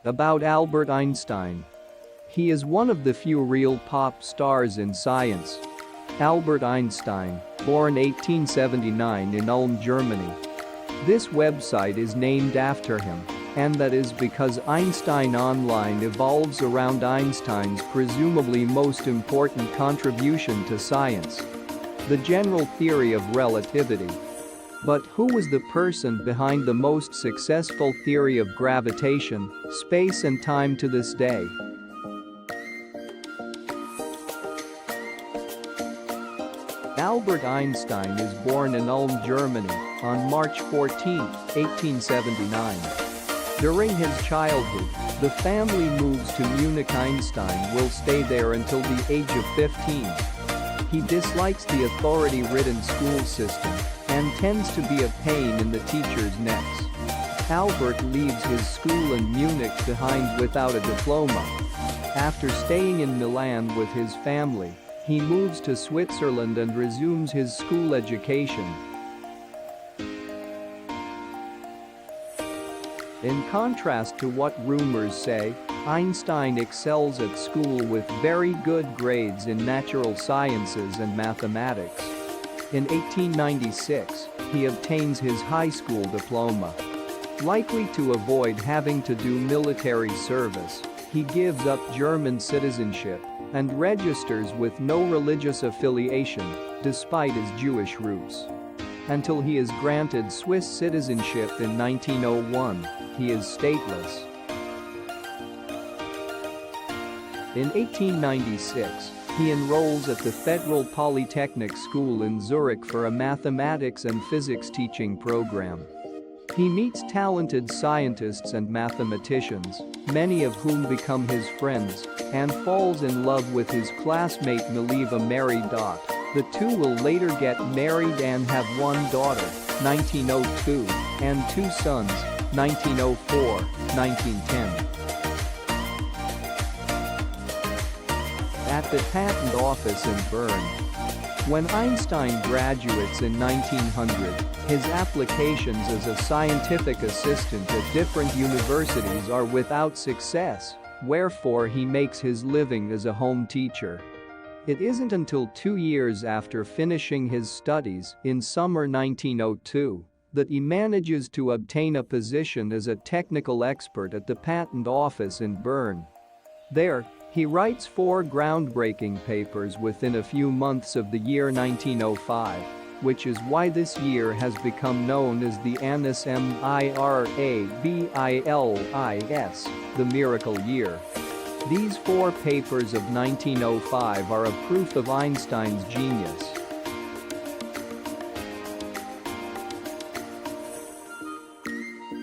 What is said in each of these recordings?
About Albert Einstein. He is one of the few real pop stars in science. Albert Einstein, born 1879 in Ulm, Germany. This website is named after him, and that is because Einstein Online evolves around Einstein's presumably most important contribution to science: the general theory of relativity. But who was the person behind the most successful theory of gravitation, space and time to this day? Albert Einstein is born in Ulm, Germany, on March 14, 1879. During his childhood, the family moves to Munich. Einstein will stay there until the age of 15. He dislikes the authority-ridden school system and tends to be a pain in the teachers' necks. Albert leaves his school in Munich behind without a diploma. After staying in Milan with his family, he moves to Switzerland and resumes his school education. In contrast to what rumors say, Einstein excels at school with very good grades in natural sciences and mathematics. In 1896, he obtains his high school diploma. Likely to avoid having to do military service, he gives up German citizenship and registers with no religious affiliation, despite his Jewish roots. Until he is granted Swiss citizenship in 1901, he is stateless. In 1896, he enrolls at the Federal Polytechnic School in Zurich for a mathematics and physics teaching program. He meets talented scientists and mathematicians, many of whom become his friends, and falls in love with his classmate Mileva Mary. The two will later get married and have one daughter, 1902, and two sons, 1904, 1910. At the patent office in Bern. When Einstein graduates in 1900, his applications as a scientific assistant at different universities are without success, wherefore he makes his living as a home teacher. It isn't until 2 years after finishing his studies, in summer 1902, that he manages to obtain a position as a technical expert at the patent office in Bern. There, he writes 4 groundbreaking papers within a few months of the year 1905, which is why this year has become known as the Annus Mirabilis, the miracle year. These 4 papers of 1905 are a proof of Einstein's genius.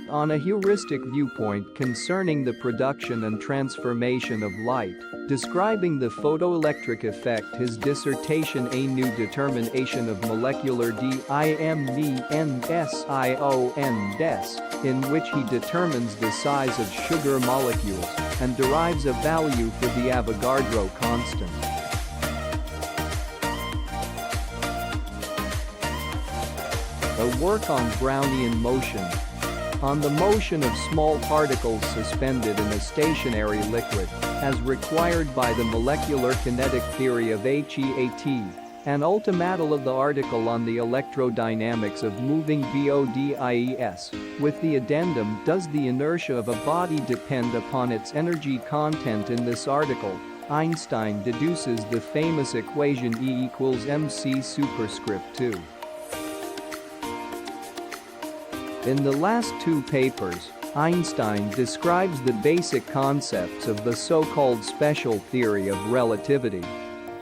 On a heuristic viewpoint concerning the production and transformation of light, describing the photoelectric effect, his dissertation A New Determination of Molecular Dimensions, in which he determines the size of sugar molecules and derives a value for the Avogadro constant. A work on Brownian motion. On the motion of small particles suspended in a stationary liquid, as required by the molecular kinetic theory of HEAT, an ultimatum of the article on the electrodynamics of moving bodies, with the addendum: does the inertia of a body depend upon its energy content? In this article, Einstein deduces the famous equation E equals mc superscript 2. In the last 2 papers, Einstein describes the basic concepts of the so-called special theory of relativity.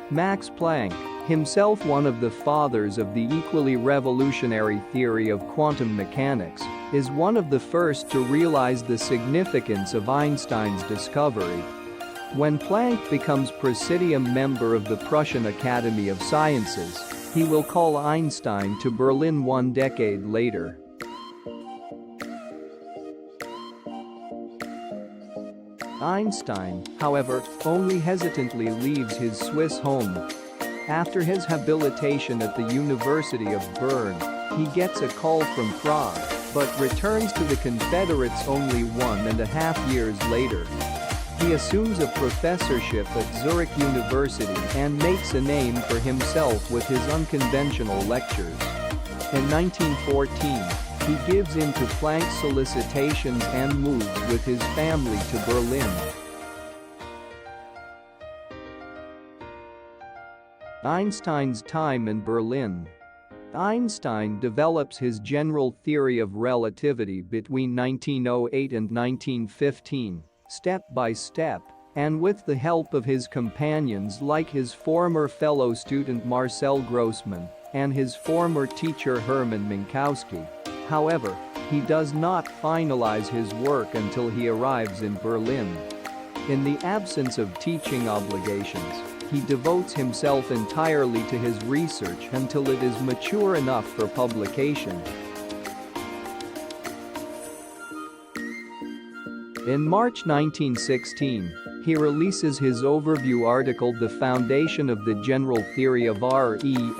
Max Planck, himself one of the fathers of the equally revolutionary theory of quantum mechanics, is one of the first to realize the significance of Einstein's discovery. When Planck becomes Presidium member of the Prussian Academy of Sciences, he will call Einstein to Berlin 1 decade later. Einstein, however, only hesitantly leaves his Swiss home. After his habilitation at the University of Bern, he gets a call from Prague, but returns to the Confederates only 1.5 years later. He assumes a professorship at Zurich University and makes a name for himself with his unconventional lectures. In 1914, he gives in to Planck's solicitations and moves with his family to Berlin. Einstein's time in Berlin. Einstein develops his general theory of relativity between 1908 and 1915, step by step, and with the help of his companions like his former fellow student Marcel Grossmann and his former teacher Hermann Minkowski. However, he does not finalize his work until he arrives in Berlin. In the absence of teaching obligations, he devotes himself entirely to his research until it is mature enough for publication. In March 1916, he releases his overview article The Foundation of the General Theory of Relativity.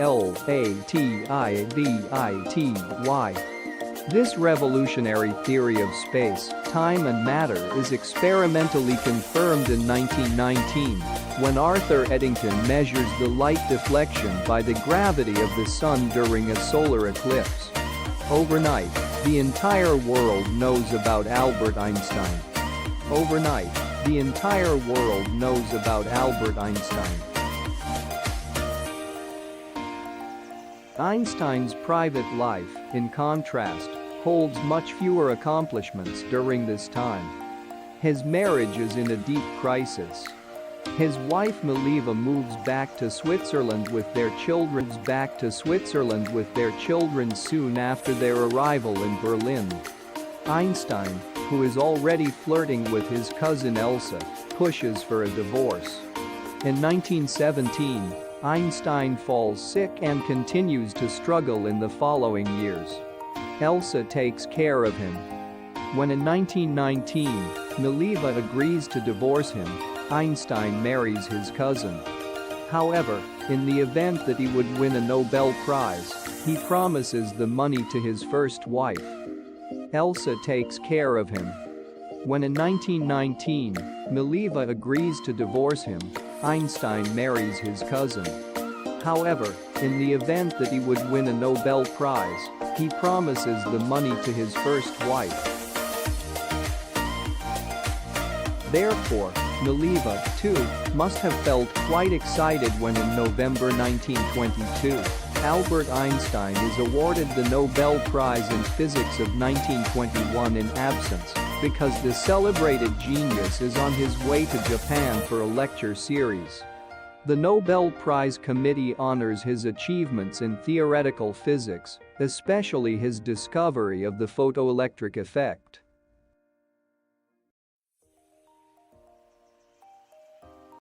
This revolutionary theory of space, time and matter is experimentally confirmed in 1919 when Arthur Eddington measures the light deflection by the gravity of the sun during a solar eclipse. Overnight, the entire world knows about Albert Einstein. Overnight, the entire world knows about Albert Einstein. Einstein's private life, in contrast, holds much fewer accomplishments during this time. His marriage is in a deep crisis. His wife Mileva moves back to Switzerland with their children soon after their arrival in Berlin. Einstein, who is already flirting with his cousin Elsa, pushes for a divorce. In 1917, Einstein falls sick and continues to struggle in the following years. Elsa takes care of him. When in 1919, Mileva agrees to divorce him, Einstein marries his cousin. However, in the event that he would win a Nobel Prize, he promises the money to his first wife. Elsa takes care of him. When in 1919, Mileva agrees to divorce him, Einstein marries his cousin. However, in the event that he would win a Nobel Prize, he promises the money to his first wife. Therefore, Mileva, too, must have felt quite excited when in November 1922, Albert Einstein is awarded the Nobel Prize in Physics of 1921 in absence, because the celebrated genius is on his way to Japan for a lecture series. The Nobel Prize Committee honors his achievements in theoretical physics, especially his discovery of the photoelectric effect.